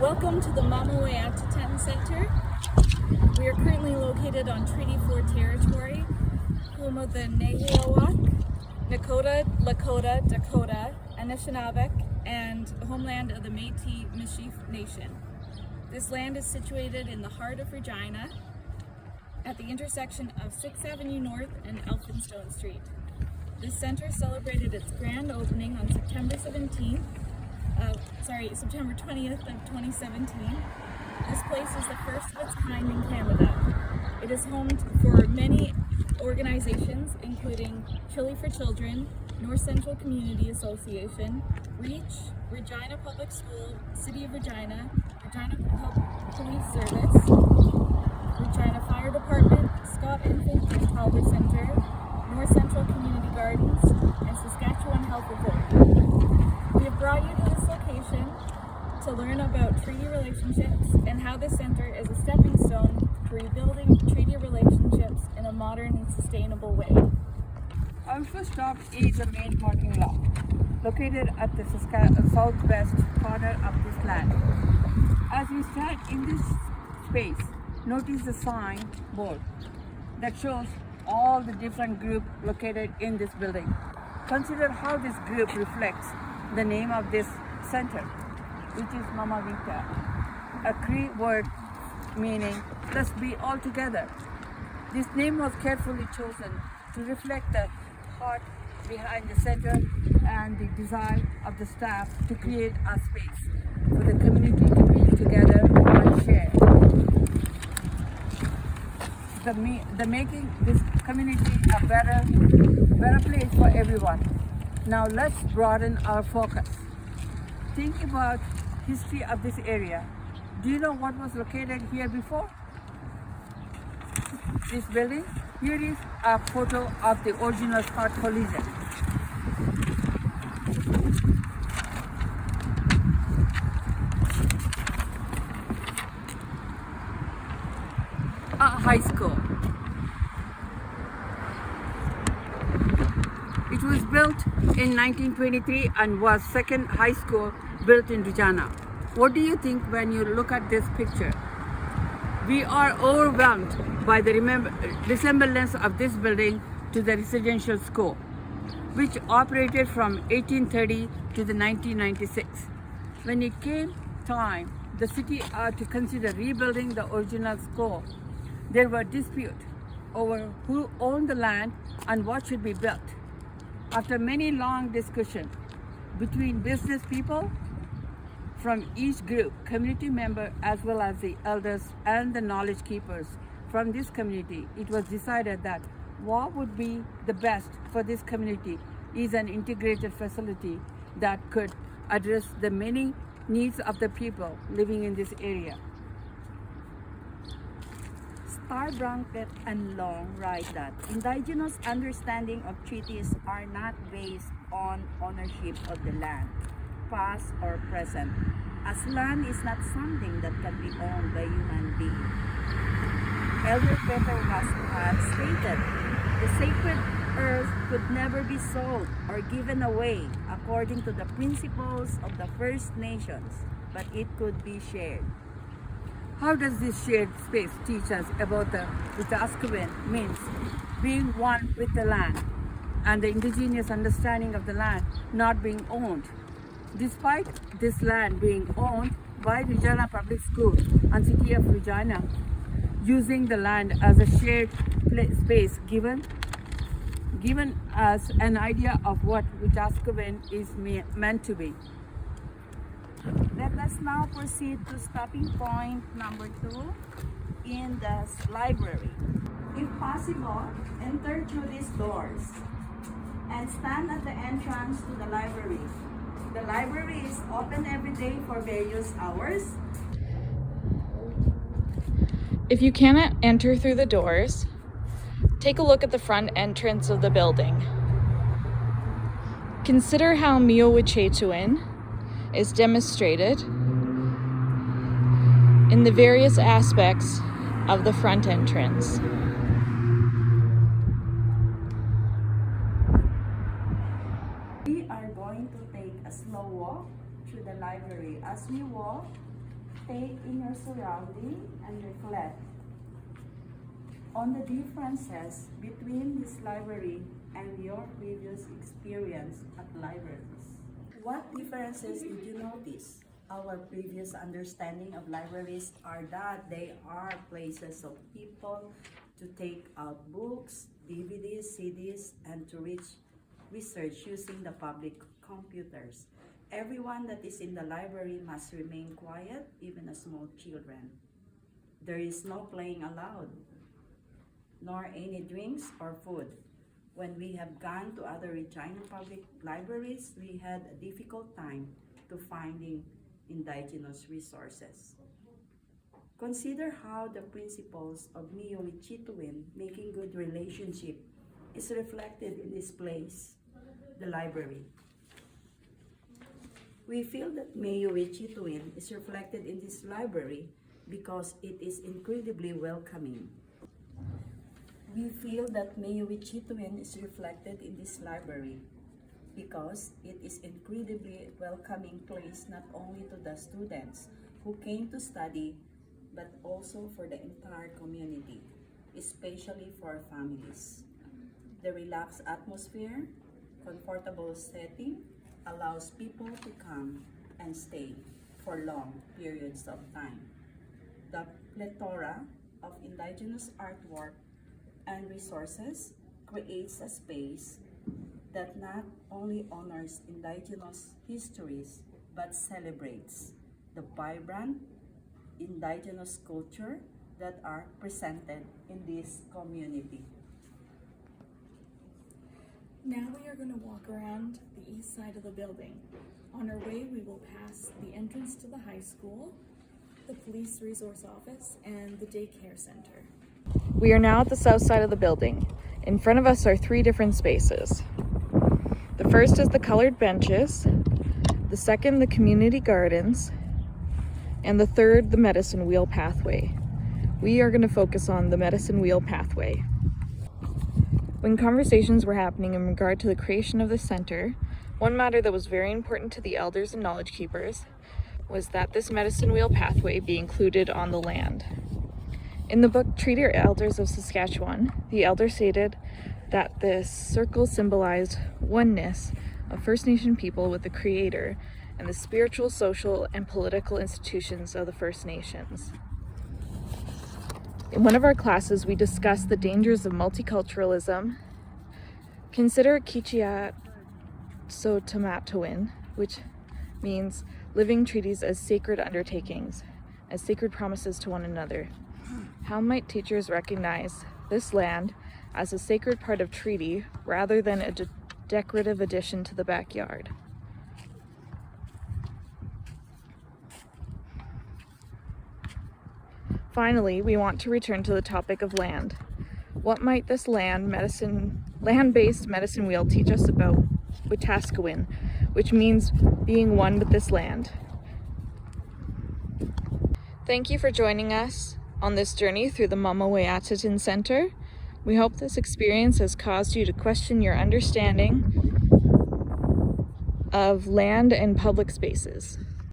Welcome to the Mâmawêyatitân Center. We are currently located on Treaty 4 territory, home of the Nahiawak, Nakota, Lakota, Dakota, Anishinaabe, and homeland of the Métis Nation. This land is situated in the heart of Regina, at the intersection of 6th Avenue North and Elphinstone Street. This center celebrated its grand opening on September 20th of 2017. This place is the first of its kind in Canada. It is home for many organizations, including Chili for Children, North Central Community Association, REACH, Regina Public School, City of Regina, Regina Police Service, Regina Fire Department, Scott Infant and Toddler Center, North Central Community Gardens, and Saskatchewan Health Authority. We have brought you to this location to learn about treaty relationships and how this center is a stepping stone to rebuilding treaty relationships in a modern and sustainable way. Our first stop is the main parking lot, located at the southwest corner of this land. As we stand in this space, notice the sign board that shows all the different groups located in this building. Consider how this group reflects the name of this center, which is Mâmawêyatitân, a Cree word meaning let's be all together. This name was carefully chosen to reflect the heart behind the center and the desire of the staff to create a space for the community to be together and share. The making this community a better place for everyone. Now let's broaden our focus. Think about history of this area. Do you know what was located here before this building? Here is a photo of the original start collision. A high school. It was built in 1923 and was second high school built in Regina. What do you think when you look at this picture? We are overwhelmed by the resemblance of this building to the residential school, which operated from 1830 to the 1996. When it came time, the city to consider rebuilding the original school, there were disputes over who owned the land and what should be built. After many long discussions between business people from each group, community member, as well as the elders and the knowledge keepers from this community, it was decided that what would be the best for this community is an integrated facility that could address the many needs of the people living in this area. Starr-Brankett and Long write that indigenous understanding of treaties are not based on ownership of the land, past or present, as land is not something that can be owned by human beings. Elder Peter had stated, the sacred earth could never be sold or given away according to the principles of the First Nations, but it could be shared. How does this shared space teach us about the Wetaskiwin means being one with the land and the indigenous understanding of the land not being owned? Despite this land being owned by Regina Public School and City of Regina, using the land as a shared space given us an idea of what Wetaskiwin is meant to be. Let us now proceed to stopping point number 2 in the library. If possible, enter through these doors and stand at the entrance to the library. The library is open every day for various hours. If you cannot enter through the doors, take a look at the front entrance of the building. Consider how Mâmawêyatitân is demonstrated in the various aspects of the front entrance. We are going to take a slow walk through the library. As we walk, Stay in your surrounding and reflect on the differences between this library and your previous experience at libraries. What differences did you notice? Our previous understanding of libraries are that they are places of people to take out books, DVDs, CDs, and to research using the public computers. Everyone that is in the library must remain quiet, even the small children. There is no playing allowed, nor any drinks or food. When we have gone to other Regina public libraries, we had a difficult time to finding indigenous resources. Consider how the principles of Mâmawêyatitân, making good relationship, is reflected in this place, the library. We feel that Mâmawêyatitân is reflected in this library because it is incredibly welcoming. We feel that Mâmawêyatitân is reflected in this library because it is incredibly welcoming place not only to the students who came to study, but also for the entire community, especially for families. The relaxed atmosphere, comfortable setting, allows people to come and stay for long periods of time. The plethora of indigenous artwork and resources creates a space that not only honors indigenous histories, but celebrates the vibrant indigenous culture that are presented in this community. Now we are going to walk around the east side of the building. On our way, we will pass the entrance to the high school, the police resource office, and the daycare center. We are now at the south side of the building. In front of us are 3 different spaces. The first is the colored benches, the second the community gardens, and the third the medicine wheel pathway. We are going to focus on the medicine wheel pathway. When conversations were happening in regard to the creation of the center, one matter that was very important to the elders and knowledge keepers was that this medicine wheel pathway be included on the land. In the book Treaty Elders of Saskatchewan, the elder stated that this circle symbolized oneness of First Nation people with the Creator and the spiritual, social, and political institutions of the First Nations. In one of our classes, we discussed the dangers of multiculturalism. Consider Kichiat-so-Tamatowin, which means living treaties as sacred undertakings, as sacred promises to one another. How might teachers recognize this land as a sacred part of treaty rather than a decorative addition to the backyard? Finally, we want to return to the topic of land. What might this land-based medicine wheel teach us about Wetaskawin, which means being one with this land? Thank you for joining us on this journey through the Mâmawêyatitân Center. We hope this experience has caused you to question your understanding of land and public spaces.